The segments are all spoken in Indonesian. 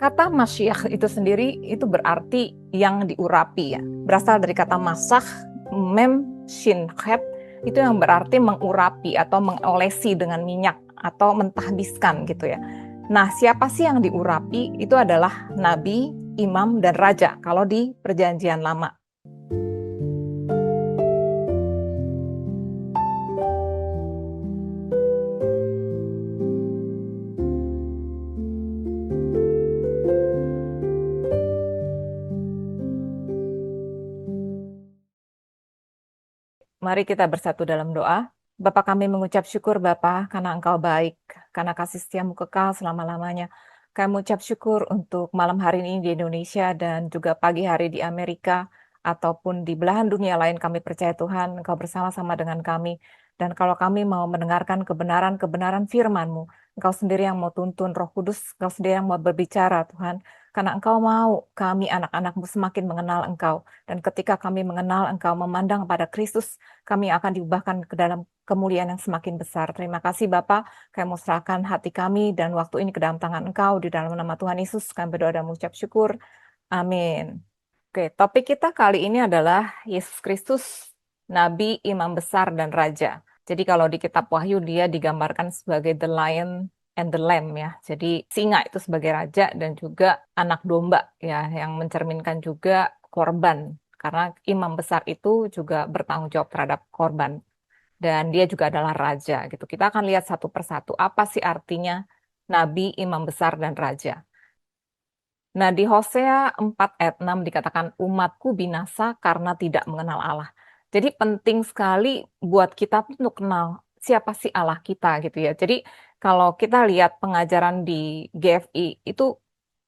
Kata Masyiah itu sendiri itu berarti yang diurapi ya. Berasal dari kata masah, mem, shin, khet, itu yang berarti mengurapi atau mengolesi dengan minyak atau mentahbiskan gitu ya. Nah, siapa sih yang diurapi? Itu adalah nabi, imam, dan raja kalau di Perjanjian Lama. Mari kita bersatu dalam doa. Bapa, kami mengucap syukur Bapa karena Engkau baik, karena kasih setiamu kekal selama-lamanya. Kami mengucap syukur untuk malam hari ini di Indonesia dan juga pagi hari di Amerika ataupun di belahan dunia lain. Kami percaya Tuhan Engkau bersama-sama dengan kami. Dan kalau kami mau mendengarkan kebenaran-kebenaran firman-Mu, Engkau sendiri yang mau tuntun, Roh Kudus, Engkau sendiri yang mau berbicara Tuhan. Karena Engkau mau kami anak-anak-Mu semakin mengenal Engkau. Dan ketika kami mengenal Engkau, memandang pada Kristus, kami akan diubahkan ke dalam kemuliaan yang semakin besar. Terima kasih Bapa, kami mau serahkan hati kami dan waktu ini ke dalam tangan Engkau, di dalam nama Tuhan Yesus, kami berdoa dan mengucap syukur. Amin. Oke, topik kita kali ini adalah Yesus Kristus, Nabi, Imam Besar, dan Raja. Jadi kalau di kitab Wahyu dia digambarkan sebagai the lion and the lamb ya. Jadi singa itu sebagai raja dan juga anak domba ya, yang mencerminkan juga korban. Karena imam besar itu juga bertanggung jawab terhadap korban. Dan dia juga adalah raja gitu. Kita akan lihat satu persatu apa sih artinya nabi, imam besar, dan raja. Nah, di Hosea 4 ayat 6 dikatakan umatku binasa karena tidak mengenal Allah. Jadi penting sekali buat kita untuk kenal siapa sih Allah kita gitu ya. Jadi kalau kita lihat pengajaran di GFI itu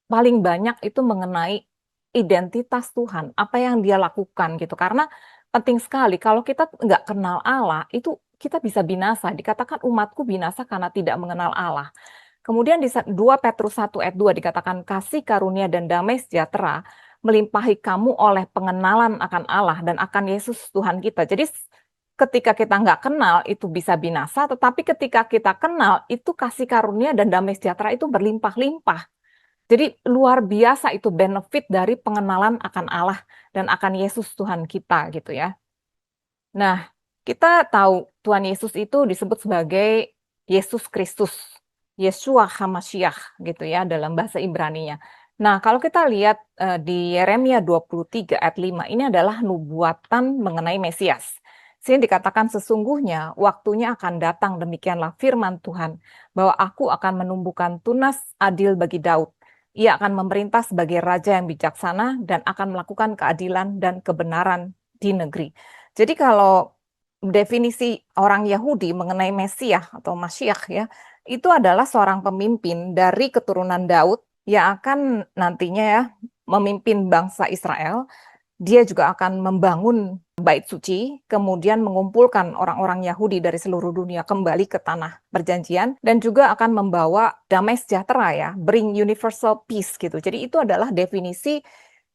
paling banyak itu mengenai identitas Tuhan, apa yang dia lakukan gitu. Karena penting sekali kalau kita nggak kenal Allah itu kita bisa binasa. Dikatakan umatku binasa karena tidak mengenal Allah. Kemudian di 2 Petrus 1 ayat 2 dikatakan kasih karunia dan damai sejahtera melimpahi kamu oleh pengenalan akan Allah dan akan Yesus Tuhan kita. Jadi ketika kita nggak kenal itu bisa binasa, tetapi ketika kita kenal itu kasih karunia dan damai sejahtera itu berlimpah-limpah. Jadi luar biasa itu benefit dari pengenalan akan Allah dan akan Yesus Tuhan kita gitu ya. Nah, kita tahu Tuhan Yesus itu disebut sebagai Yesus Kristus, Yeshua HaMashiach gitu ya dalam bahasa Ibrani-nya. Nah, kalau kita lihat di Yeremia 23 ayat 5, ini adalah nubuatan mengenai Mesias. Sini dikatakan sesungguhnya waktunya akan datang, demikianlah firman Tuhan, bahwa aku akan menumbuhkan tunas adil bagi Daud. Ia akan memerintah sebagai raja yang bijaksana dan akan melakukan keadilan dan kebenaran di negeri. Jadi kalau definisi orang Yahudi mengenai Mesias atau Masyiah ya, itu adalah seorang pemimpin dari keturunan Daud yang akan nantinya ya memimpin bangsa Israel. Dia juga akan membangun bait suci, kemudian mengumpulkan orang-orang Yahudi dari seluruh dunia kembali ke tanah perjanjian, dan juga akan membawa damai sejahtera ya, bring universal peace gitu. Jadi itu adalah definisi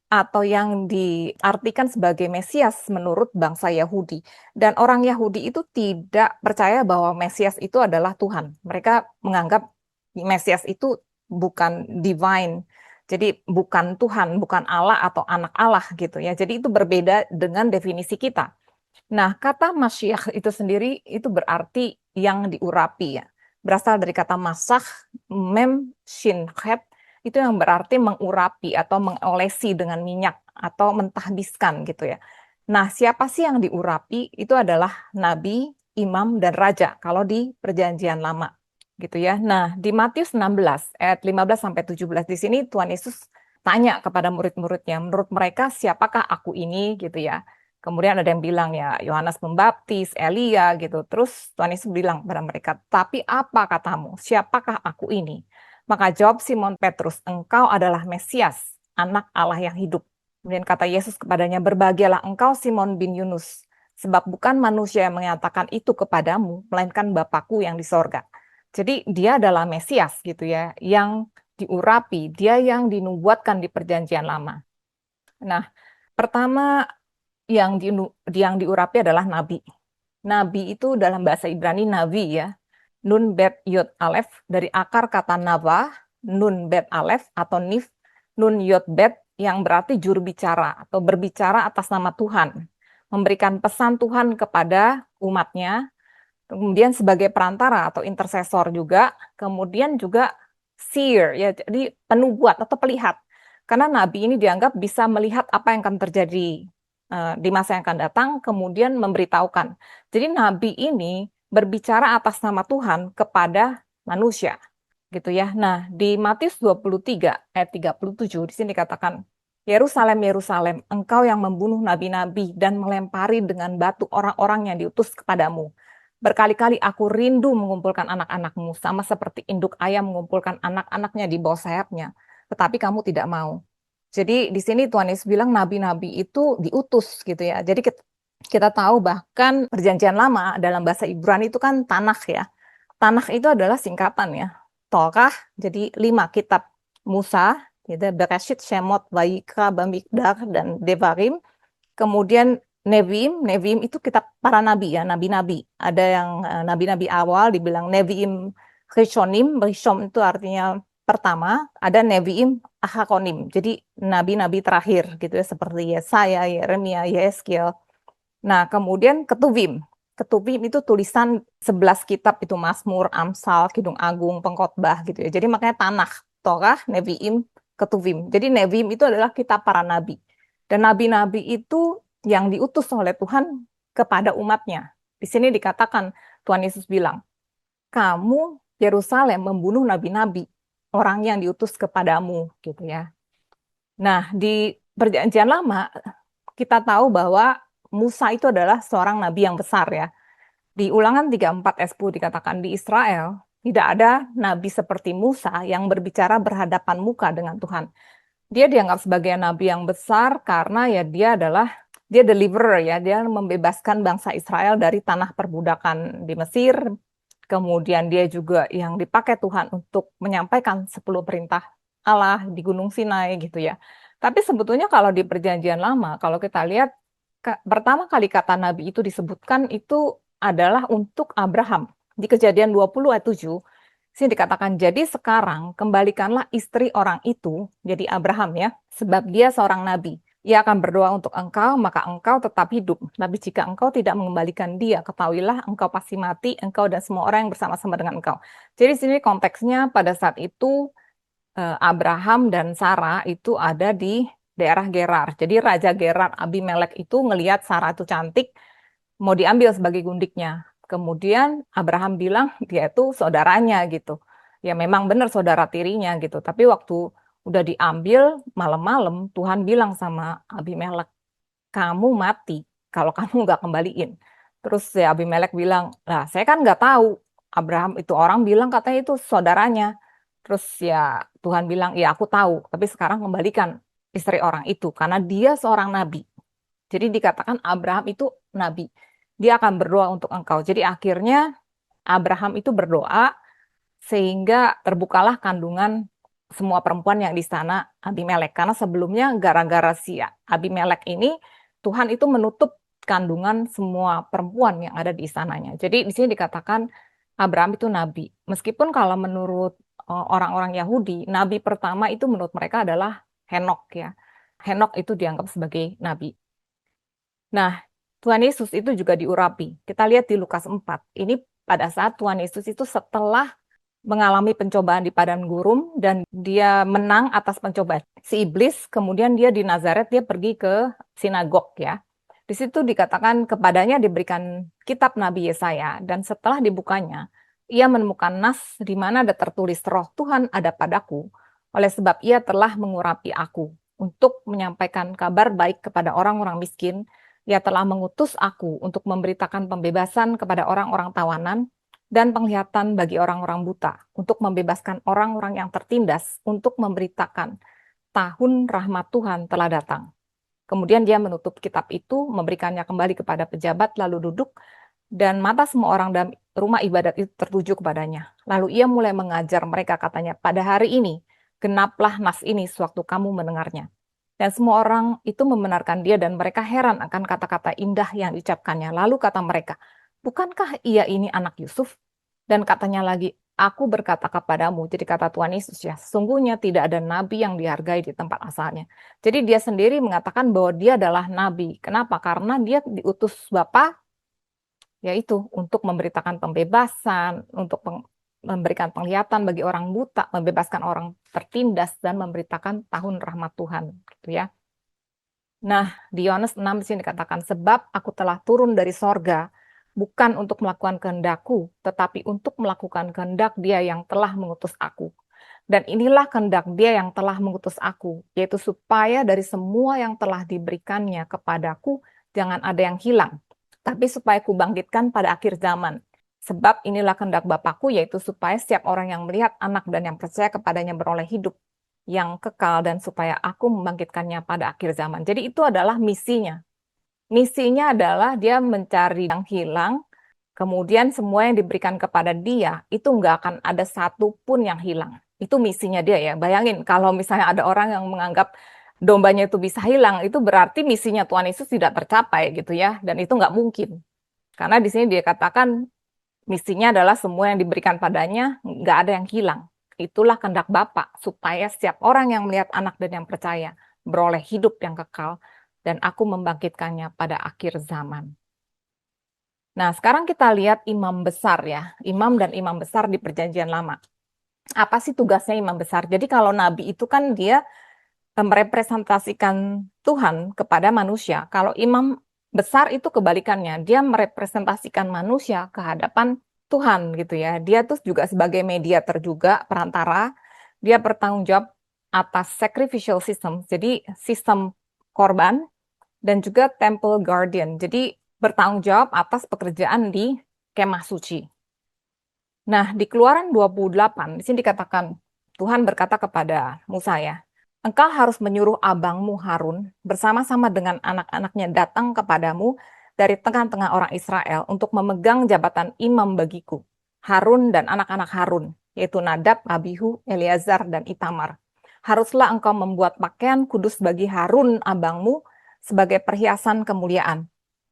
atau yang diartikan sebagai Mesias menurut bangsa Yahudi. Dan orang Yahudi itu tidak percaya bahwa Mesias itu adalah Tuhan. Mereka menganggap Mesias itu bukan divine, jadi bukan Tuhan, bukan Allah atau anak Allah gitu ya. Jadi itu berbeda dengan definisi kita. Nah, kata Masyiah itu sendiri itu berarti yang diurapi ya. Berasal dari kata masah, mem, shin, khet, itu yang berarti mengurapi atau mengolesi dengan minyak atau mentahbiskan gitu ya. Nah, siapa sih yang diurapi? Itu adalah nabi, imam, dan raja kalau di Perjanjian Lama gitu ya. Nah, di Matius 16 ayat 15 sampai 17 di sini Tuhan Yesus tanya kepada murid-muridnya, menurut mereka siapakah aku ini gitu ya. Kemudian ada yang bilang ya Yohanes Pembaptis, Elia gitu. Terus Tuhan Yesus bilang kepada mereka, tapi apa katamu? Siapakah aku ini? Maka jawab Simon Petrus, engkau adalah Mesias, anak Allah yang hidup. Kemudian kata Yesus kepadanya, berbahagialah engkau Simon bin Yunus, sebab bukan manusia yang mengatakan itu kepadamu, melainkan Bapakku yang di sorga. Jadi dia adalah Mesias gitu ya, yang diurapi, dia yang dinubuatkan di Perjanjian Lama. Nah, pertama yang diurapi adalah nabi. Nabi itu dalam bahasa Ibrani nabi ya. Nun bet yud alef dari akar kata nava nun bet alef atau nif nun yod bet yang berarti juru bicara atau berbicara atas nama Tuhan, memberikan pesan Tuhan kepada umatnya, kemudian sebagai perantara atau intercesor juga, kemudian juga seer ya, jadi penubuat atau pelihat. Karena nabi ini dianggap bisa melihat apa yang akan terjadi di masa yang akan datang, kemudian memberitahukan. Jadi nabi ini berbicara atas nama Tuhan kepada manusia, gitu ya. Nah, di Matius 23 ayat 37 di sini dikatakan, Yerusalem, Yerusalem, engkau yang membunuh nabi-nabi dan melempari dengan batu orang-orang yang diutus kepadamu. Berkali-kali aku rindu mengumpulkan anak-anakmu, sama seperti induk ayam mengumpulkan anak-anaknya di bawah sayapnya, tetapi kamu tidak mau. Jadi di sini Tuhan Yesus bilang nabi-nabi itu diutus gitu ya. Jadi kita tahu bahkan perjanjian lama dalam bahasa Ibrani itu kan Tanakh ya. Tanakh itu adalah singkatan ya. Torah, jadi 5 kitab Musa, gitu, Bereshit, Shemot, Vayikra, Bamidbar, dan Devarim. Kemudian Nevi'im itu kitab para nabi ya, nabi-nabi. Ada yang nabi-nabi awal dibilang Nevi'im Rishonim, Rishon itu artinya pertama, ada Nevi'im Acharonim, jadi nabi-nabi terakhir gitu ya, seperti Yesaya, Yeremia, Yehezkiel. Nah, kemudian Ketuvim. Ketuvim itu tulisan 11 kitab itu Mazmur, Amsal, Kidung Agung, Pengkhotbah gitu ya. Jadi makanya Tanakh, Torah, Nevi'im, Ketuvim. Jadi Nevi'im itu adalah kitab para nabi. Dan nabi-nabi itu yang diutus oleh Tuhan kepada umatnya. Di sini dikatakan Tuhan Yesus bilang, kamu Yerusalem membunuh nabi-nabi, orang yang diutus kepadamu gitu ya. Nah, di Perjanjian Lama kita tahu bahwa Musa itu adalah seorang nabi yang besar ya. Di Ulangan 34 ayat 10 dikatakan di Israel tidak ada nabi seperti Musa yang berbicara berhadapan muka dengan Tuhan. Dia dianggap sebagai nabi yang besar karena ya dia deliverer ya, dia membebaskan bangsa Israel dari tanah perbudakan di Mesir. Kemudian dia juga yang dipakai Tuhan untuk menyampaikan 10 perintah Allah di Gunung Sinai gitu ya. Tapi sebetulnya kalau di Perjanjian Lama, kalau kita lihat pertama kali kata nabi itu disebutkan itu adalah untuk Abraham. Di Kejadian 20 ayat 7, sini dikatakan, jadi sekarang kembalikanlah istri orang itu, jadi Abraham ya, sebab dia seorang nabi. Ia akan berdoa untuk engkau, maka engkau tetap hidup. Tapi jika engkau tidak mengembalikan dia, ketahuilah engkau pasti mati, engkau dan semua orang yang bersama-sama dengan engkau. Jadi di sini konteksnya pada saat itu Abraham dan Sarah itu ada di daerah Gerar. Jadi Raja Gerar Abimelek itu ngelihat Sarah itu cantik, mau diambil sebagai gundiknya. Kemudian Abraham bilang dia itu saudaranya gitu. Ya memang benar saudara tirinya gitu. Tapi waktu udah diambil malam-malam Tuhan bilang sama Abimelek, kamu mati kalau kamu nggak kembaliin. Terus ya Abimelek bilang, lah saya kan nggak tahu. Abraham itu orang bilang katanya itu saudaranya. Terus ya Tuhan bilang, ya aku tahu, tapi sekarang kembalikan istri orang itu karena dia seorang nabi. Jadi dikatakan Abraham itu nabi. Dia akan berdoa untuk engkau. Jadi akhirnya Abraham itu berdoa sehingga terbukalah kandungan semua perempuan yang di sana Abimelek. Karena sebelumnya gara-gara si Abimelek ini Tuhan itu menutup kandungan semua perempuan yang ada di istananya. Jadi di sini dikatakan Abraham itu nabi. Meskipun kalau menurut orang-orang Yahudi, nabi pertama itu menurut mereka adalah Henok ya. Henok itu dianggap sebagai nabi. Nah, Tuhan Yesus itu juga diurapi. Kita lihat di Lukas 4. Ini pada saat Tuhan Yesus itu setelah mengalami pencobaan di padang gurun dan dia menang atas pencobaan si iblis, kemudian dia di Nazaret dia pergi ke sinagog ya. Di situ dikatakan kepadanya diberikan kitab Nabi Yesaya dan setelah dibukanya ia menemukan nas di mana ada tertulis Roh Tuhan ada padaku oleh sebab ia telah mengurapi aku untuk menyampaikan kabar baik kepada orang-orang miskin. Ia telah mengutus aku untuk memberitakan pembebasan kepada orang-orang tawanan dan penglihatan bagi orang-orang buta, untuk membebaskan orang-orang yang tertindas, untuk memberitakan tahun rahmat Tuhan telah datang. Kemudian dia menutup kitab itu, memberikannya kembali kepada pejabat, lalu duduk, dan mata semua orang dalam rumah ibadat itu tertuju kepadanya. Lalu ia mulai mengajar mereka, katanya, pada hari ini, genaplah nas ini sewaktu kamu mendengarnya. Dan semua orang itu membenarkan dia dan mereka heran akan kata-kata indah yang diucapkannya. Lalu kata mereka, bukankah ia ini anak Yusuf? Dan katanya lagi, Aku berkata kepadamu, jadi kata Tuhan Yesus ya, sesungguhnya tidak ada nabi yang dihargai di tempat asalnya. Jadi dia sendiri mengatakan bahwa dia adalah nabi. Kenapa? Karena dia diutus Bapa, yaitu untuk memberitakan pembebasan, untuk memberikan penglihatan bagi orang buta, membebaskan orang tertindas, dan memberitakan tahun rahmat Tuhan. Gitu ya. Nah, di Yohanes 6 di sini dikatakan, sebab aku telah turun dari sorga, bukan untuk melakukan kehendakku, tetapi untuk melakukan kehendak dia yang telah mengutus aku. Dan inilah kehendak dia yang telah mengutus aku, yaitu supaya dari semua yang telah diberikannya kepadaku, jangan ada yang hilang, tapi supaya kubangkitkan pada akhir zaman. Sebab inilah kehendak Bapakku, yaitu supaya setiap orang yang melihat anak dan yang percaya kepadanya beroleh hidup yang kekal, dan supaya aku membangkitkannya pada akhir zaman. Jadi itu adalah misinya. Misinya adalah dia mencari yang hilang, kemudian semua yang diberikan kepada dia, itu nggak akan ada satu pun yang hilang. Itu misinya dia ya. Bayangin kalau misalnya ada orang yang menganggap dombanya itu bisa hilang, itu berarti misinya Tuhan Yesus tidak tercapai gitu ya. Dan itu nggak mungkin. Karena di sini dia katakan misinya adalah semua yang diberikan padanya, nggak ada yang hilang. Itulah kehendak Bapa, supaya setiap orang yang melihat anak dan yang percaya beroleh hidup yang kekal, dan aku membangkitkannya pada akhir zaman. Nah, sekarang kita lihat imam besar ya, imam dan imam besar di Perjanjian Lama. Apa sih tugasnya imam besar? Jadi kalau nabi itu kan dia merepresentasikan Tuhan kepada manusia. Kalau imam besar itu kebalikannya, dia merepresentasikan manusia ke hadapan Tuhan gitu ya. Dia tuh juga sebagai mediator juga, perantara. Dia bertanggung jawab atas sacrificial system, jadi sistem korban, dan juga temple guardian. Jadi bertanggung jawab atas pekerjaan di kemah suci. Nah, di Keluaran 28, di sini dikatakan, Tuhan berkata kepada Musa ya, engkau harus menyuruh abangmu Harun bersama-sama dengan anak-anaknya datang kepadamu dari tengah-tengah orang Israel untuk memegang jabatan imam bagiku. Harun dan anak-anak Harun, yaitu Nadab, Abihu, Eleazar, dan Itamar. Haruslah engkau membuat pakaian kudus bagi Harun abangmu sebagai perhiasan kemuliaan.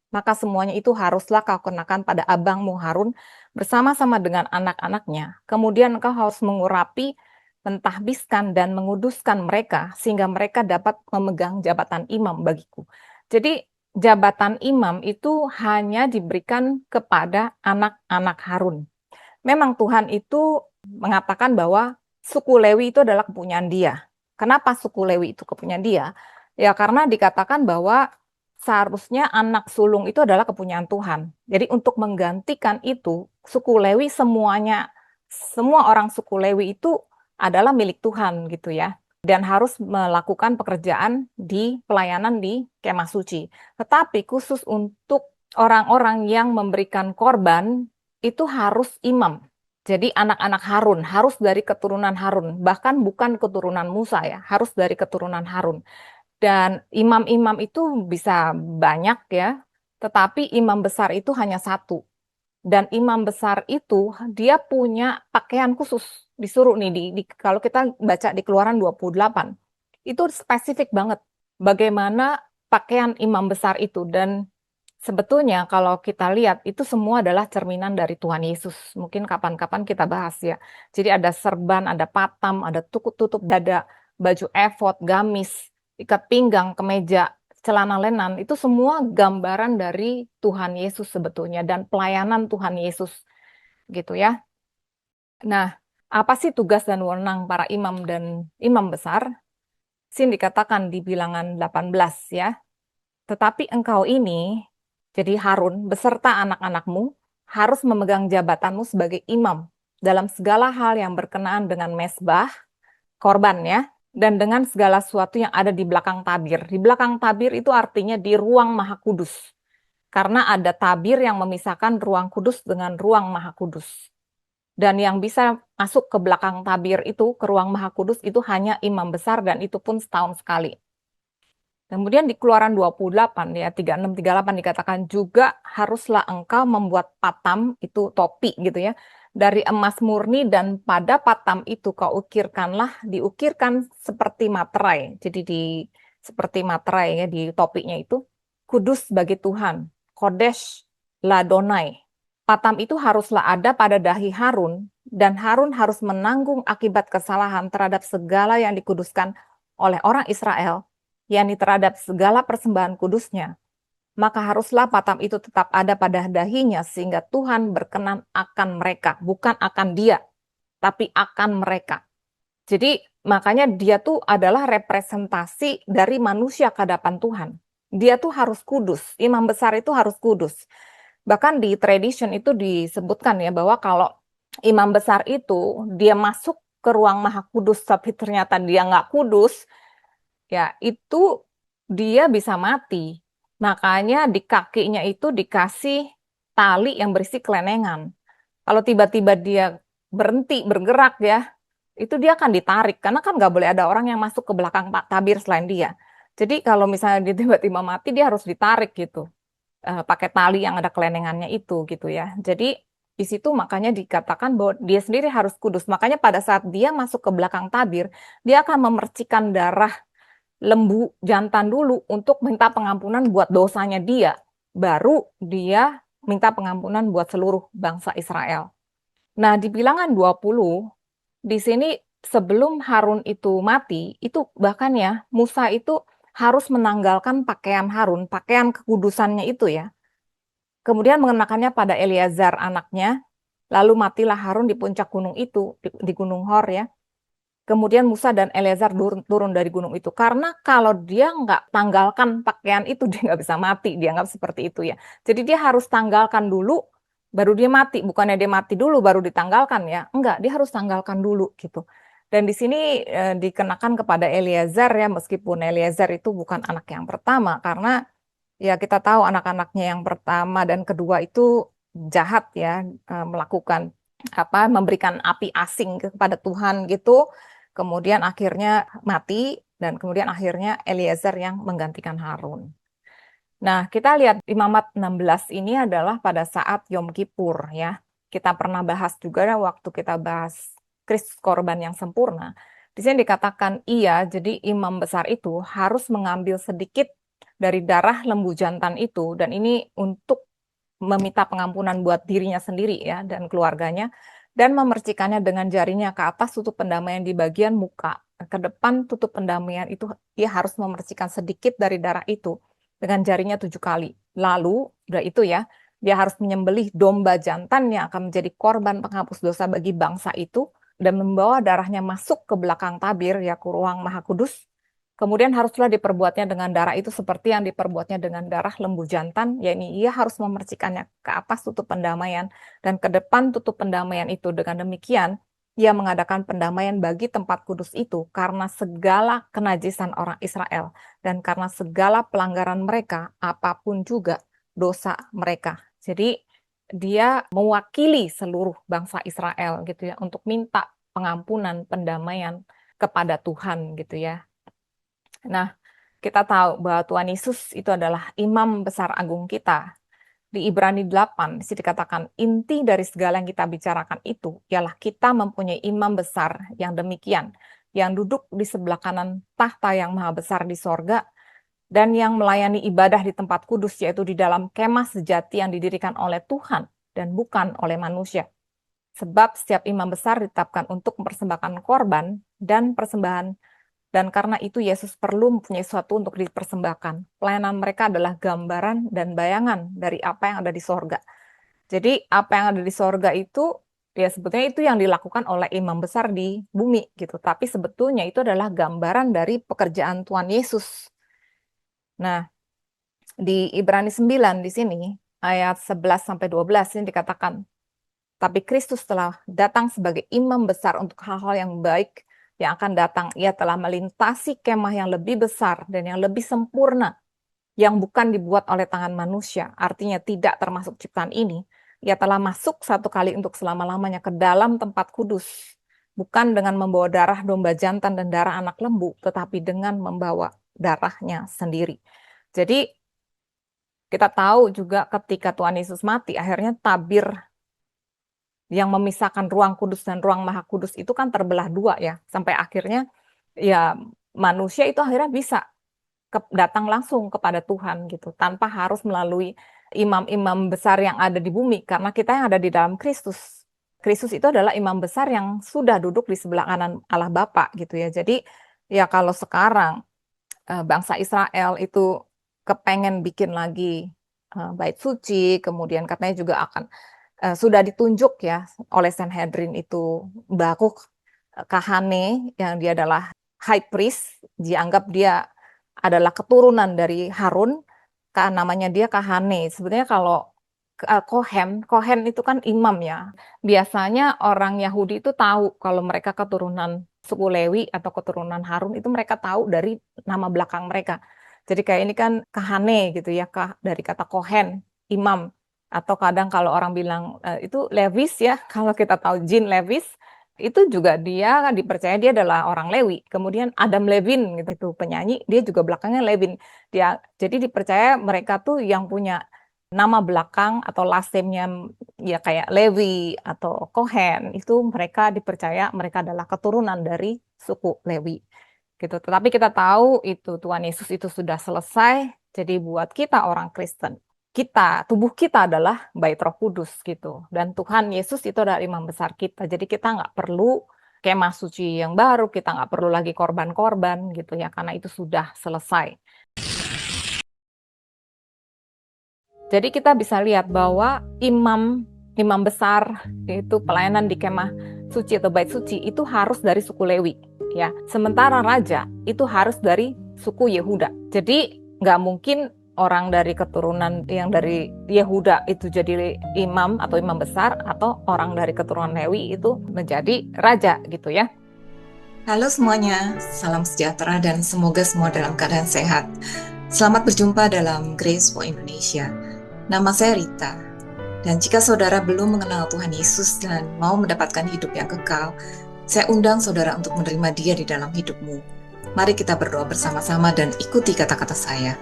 Maka semuanya itu haruslah kau kenakan pada abangmu Harun bersama-sama dengan anak-anaknya. Kemudian engkau harus mengurapi, mentahbiskan, dan menguduskan mereka, sehingga mereka dapat memegang jabatan imam bagiku. Jadi jabatan imam itu hanya diberikan kepada anak-anak Harun. Memang Tuhan itu mengatakan bahwa suku Lewi itu adalah kepunyaan dia. Kenapa suku Lewi itu kepunyaan dia? Ya karena dikatakan bahwa seharusnya anak sulung itu adalah kepunyaan Tuhan. Jadi untuk menggantikan itu, suku Lewi semuanya, semua orang suku Lewi itu adalah milik Tuhan gitu ya. Dan harus melakukan pekerjaan di pelayanan di kemah suci. Tetapi khusus untuk orang-orang yang memberikan korban, itu harus imam. Jadi anak-anak Harun, harus dari keturunan Harun. Bahkan bukan keturunan Musa ya, harus dari keturunan Harun. Dan imam-imam itu bisa banyak ya, tetapi imam besar itu hanya satu. Dan imam besar itu dia punya pakaian khusus. Disuruh nih, kalau kita baca di Keluaran 28, itu spesifik banget bagaimana pakaian imam besar itu. Dan sebetulnya kalau kita lihat itu semua adalah cerminan dari Tuhan Yesus. Mungkin kapan-kapan kita bahas ya. Jadi ada serban, ada patam, ada tutup dada, baju efod, gamis, ikat pinggang, kemeja, celana lenan, itu semua gambaran dari Tuhan Yesus sebetulnya dan pelayanan Tuhan Yesus gitu ya. Nah, apa sih tugas dan wewenang para imam dan imam besar? Sini dikatakan di Bilangan 18 ya. Tetapi engkau ini, jadi Harun beserta anak-anakmu, harus memegang jabatanmu sebagai imam dalam segala hal yang berkenaan dengan mezbah, korban ya, dan dengan segala sesuatu yang ada di belakang tabir. Di belakang tabir itu artinya di ruang Maha Kudus. Karena ada tabir yang memisahkan ruang kudus dengan ruang Maha Kudus. Dan yang bisa masuk ke belakang tabir itu, ke ruang Maha Kudus, itu hanya imam besar dan itu pun setahun sekali. Kemudian di Keluaran 28 ya 36-38 dikatakan juga haruslah engkau membuat patam, itu topi gitu ya, dari emas murni, dan pada patam itu kau diukirkan seperti materai. Jadi seperti materai ya di topinya itu, kudus bagi Tuhan, Kodesh Ladonai. Patam itu haruslah ada pada dahi Harun dan Harun harus menanggung akibat kesalahan terhadap segala yang dikuduskan oleh orang Israel, yakni terhadap segala persembahan kudusnya, maka haruslah patam itu tetap ada pada dahinya sehingga Tuhan berkenan akan mereka, bukan akan dia, tapi akan mereka. Jadi makanya dia tuh adalah representasi dari manusia ke hadapan Tuhan. Dia tuh harus kudus, imam besar itu harus kudus. Bahkan di tradition itu disebutkan ya bahwa kalau imam besar itu dia masuk ke ruang maha kudus tapi ternyata dia nggak kudus, ya itu dia bisa mati. Makanya di kakinya itu dikasih tali yang berisi kelenengan. Kalau tiba-tiba dia berhenti bergerak ya, itu dia akan ditarik karena kan nggak boleh ada orang yang masuk ke belakang Pak Tabir selain dia. Jadi kalau misalnya dia tiba-tiba mati dia harus ditarik gitu, pakai tali yang ada kelenengannya itu gitu ya. Jadi di situ makanya dikatakan bahwa dia sendiri harus kudus. Makanya pada saat dia masuk ke belakang tabir, dia akan memercikan darah lembu jantan dulu untuk minta pengampunan buat dosanya dia. Baru dia minta pengampunan buat seluruh bangsa Israel. Nah, di Bilangan 20 di sini sebelum Harun itu mati, itu bahkan ya Musa itu harus menanggalkan pakaian Harun, pakaian kekudusannya itu ya. Kemudian mengenakannya pada Eleazar anaknya, lalu matilah Harun di puncak gunung itu, di Gunung Hor ya. Kemudian Musa dan Eleazar turun dari gunung itu. Karena kalau dia nggak tanggalkan pakaian itu, dia nggak bisa mati. Dianggap seperti itu ya. Jadi dia harus tanggalkan dulu, baru dia mati. Bukannya dia mati dulu, baru ditanggalkan ya. Enggak, dia harus tanggalkan dulu gitu. Dan di sini dikenakan kepada Eleazar ya, meskipun Eleazar itu bukan anak yang pertama. Karena ya kita tahu anak-anaknya yang pertama dan kedua itu jahat ya, melakukan memberikan api asing kepada Tuhan gitu. Kemudian akhirnya mati dan kemudian akhirnya Eliezer yang menggantikan Harun. Nah, kita lihat Imamat 16 ini adalah pada saat Yom Kippur ya. Kita pernah bahas juga ya waktu kita bahas Kristus korban yang sempurna. Di sini dikatakan iya, jadi imam besar itu harus mengambil sedikit dari darah lembu jantan itu dan ini untuk meminta pengampunan buat dirinya sendiri ya dan keluarganya dan memercikannya dengan jarinya ke atas tutup pendamaian di bagian muka. Ke depan tutup pendamaian itu dia harus memercikan sedikit dari darah itu dengan jarinya 7 kali. Lalu, udah itu ya, dia harus menyembelih domba jantan yang akan menjadi korban penghapus dosa bagi bangsa itu dan membawa darahnya masuk ke belakang tabir ya ke ruang maha kudus. Kemudian haruslah diperbuatnya dengan darah itu seperti yang diperbuatnya dengan darah lembu jantan, yakni ia harus memercikannya ke atas tutup pendamaian dan ke depan tutup pendamaian itu. Dengan demikian, ia mengadakan pendamaian bagi tempat kudus itu karena segala kenajisan orang Israel dan karena segala pelanggaran mereka, apapun juga dosa mereka. Jadi dia mewakili seluruh bangsa Israel gitu ya untuk minta pengampunan, pendamaian kepada Tuhan gitu ya. Nah, kita tahu bahwa Tuhan Yesus itu adalah imam besar agung kita. Di Ibrani 8, sini dikatakan inti dari segala yang kita bicarakan itu ialah kita mempunyai imam besar yang demikian, yang duduk di sebelah kanan tahta yang maha besar di sorga, dan yang melayani ibadah di tempat kudus, yaitu di dalam kemah sejati yang didirikan oleh Tuhan dan bukan oleh manusia. Sebab setiap imam besar ditetapkan untuk mempersembahkan korban dan persembahan dan karena itu Yesus perlu mempunyai sesuatu untuk dipersembahkan. Pelayanan mereka adalah gambaran dan bayangan dari apa yang ada di sorga. Jadi apa yang ada di sorga itu, ya sebetulnya itu yang dilakukan oleh imam besar di bumi gitu. Tapi sebetulnya itu adalah gambaran dari pekerjaan Tuhan Yesus. Nah, di Ibrani 9 di sini, ayat 11-12 ini dikatakan, tapi Kristus telah datang sebagai imam besar untuk hal-hal yang baik yang akan datang. Ia telah melintasi kemah yang lebih besar dan yang lebih sempurna, yang bukan dibuat oleh tangan manusia, artinya tidak termasuk ciptaan ini. Ia telah masuk satu kali untuk selama-lamanya ke dalam tempat kudus, bukan dengan membawa darah domba jantan dan darah anak lembu, tetapi dengan membawa darahnya sendiri. Jadi kita tahu juga ketika Tuhan Yesus mati, akhirnya tabir yang memisahkan ruang kudus dan ruang maha kudus itu kan terbelah dua ya. Sampai akhirnya ya manusia itu akhirnya bisa datang langsung kepada Tuhan gitu. Tanpa harus melalui imam-imam besar yang ada di bumi. Karena kita yang ada di dalam Kristus. Kristus itu adalah imam besar yang sudah duduk di sebelah kanan Allah Bapa gitu ya. Jadi ya kalau sekarang bangsa Israel itu kepengen bikin lagi bait suci, kemudian katanya juga akan sudah ditunjuk ya oleh Sanhedrin itu Bakuk Kahane yang dia adalah high priest, dianggap dia adalah keturunan dari Harun, namanya dia Kahane. Sebenarnya kalau Kohen itu kan imam ya. Biasanya orang Yahudi itu tahu kalau mereka keturunan suku Lewi atau keturunan Harun itu mereka tahu dari nama belakang mereka. Jadi kayak ini kan Kahane gitu ya, dari kata Kohen, imam. Atau kadang kalau orang bilang itu Levis ya, kalau kita tahu Jean Levis, itu juga dia kan dipercaya dia adalah orang Lewi. Kemudian Adam Levine gitu, itu penyanyi, dia juga belakangnya Levin. Jadi dipercaya mereka tuh yang punya nama belakang atau last name-nya ya kayak Levi atau Cohen itu mereka dipercaya mereka adalah keturunan dari suku Lewi gitu. Tetapi kita tahu itu Tuhan Yesus itu sudah selesai. Jadi buat kita orang Kristen, tubuh kita adalah bait Roh Kudus gitu. Dan Tuhan Yesus itu adalah imam besar kita. Jadi kita nggak perlu kemah suci yang baru, kita nggak perlu lagi korban-korban gitu ya, karena itu sudah selesai. Jadi kita bisa lihat bahwa imam besar itu pelayanan di kemah suci atau bait suci itu harus dari suku Lewi, ya. Sementara raja itu harus dari suku Yehuda. Jadi nggak mungkin orang dari keturunan yang dari Yehuda itu jadi imam atau imam besar, atau orang dari keturunan Lewi itu menjadi raja gitu ya. Halo semuanya, salam sejahtera dan semoga semua dalam keadaan sehat. Selamat berjumpa dalam Grace for Indonesia. Nama saya Rita, dan jika saudara belum mengenal Tuhan Yesus dan mau mendapatkan hidup yang kekal, saya undang saudara untuk menerima Dia di dalam hidupmu. Mari kita berdoa bersama-sama dan ikuti kata-kata saya.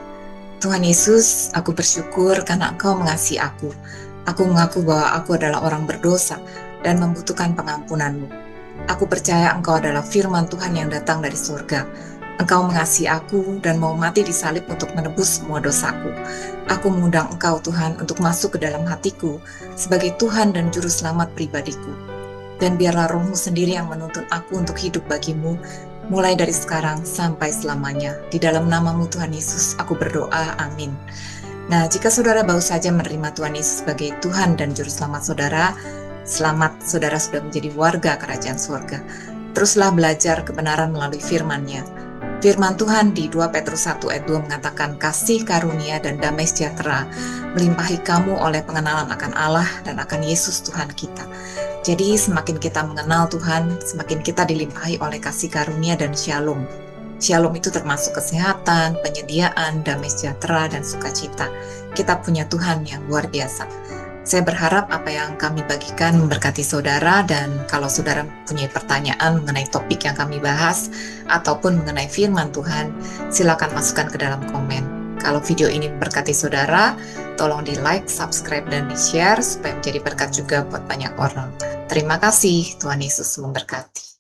Tuhan Yesus, aku bersyukur karena Engkau mengasihi aku. Aku mengaku bahwa aku adalah orang berdosa dan membutuhkan pengampunan-Mu. Aku percaya Engkau adalah firman Tuhan yang datang dari surga. Engkau mengasihi aku dan mau mati di salib untuk menebus semua dosaku. Aku mengundang Engkau Tuhan untuk masuk ke dalam hatiku sebagai Tuhan dan Juru Selamat pribadiku. Dan biarlah Roh-Mu sendiri yang menuntun aku untuk hidup bagi-Mu, mulai dari sekarang sampai selamanya. Di dalam nama-Mu Tuhan Yesus, aku berdoa, amin. Nah, jika saudara baru saja menerima Tuhan Yesus sebagai Tuhan dan Juru Selamat saudara, selamat saudara sudah menjadi warga kerajaan surga. Teruslah belajar kebenaran melalui firman-Nya. Firman Tuhan di 2 Petrus 1 ayat 2 mengatakan, kasih karunia dan damai sejahtera melimpahi kamu oleh pengenalan akan Allah dan akan Yesus Tuhan kita. Jadi semakin kita mengenal Tuhan, semakin kita dilimpahi oleh kasih karunia dan shalom. Shalom itu termasuk kesehatan, penyediaan, damai sejahtera, dan sukacita. Kita punya Tuhan yang luar biasa. Saya berharap apa yang kami bagikan memberkati saudara, dan kalau saudara punya pertanyaan mengenai topik yang kami bahas ataupun mengenai firman Tuhan, silakan masukkan ke dalam komen. Kalau video ini memberkati saudara, tolong di like, subscribe, dan di share supaya menjadi berkat juga buat banyak orang. Terima kasih, Tuhan Yesus memberkati.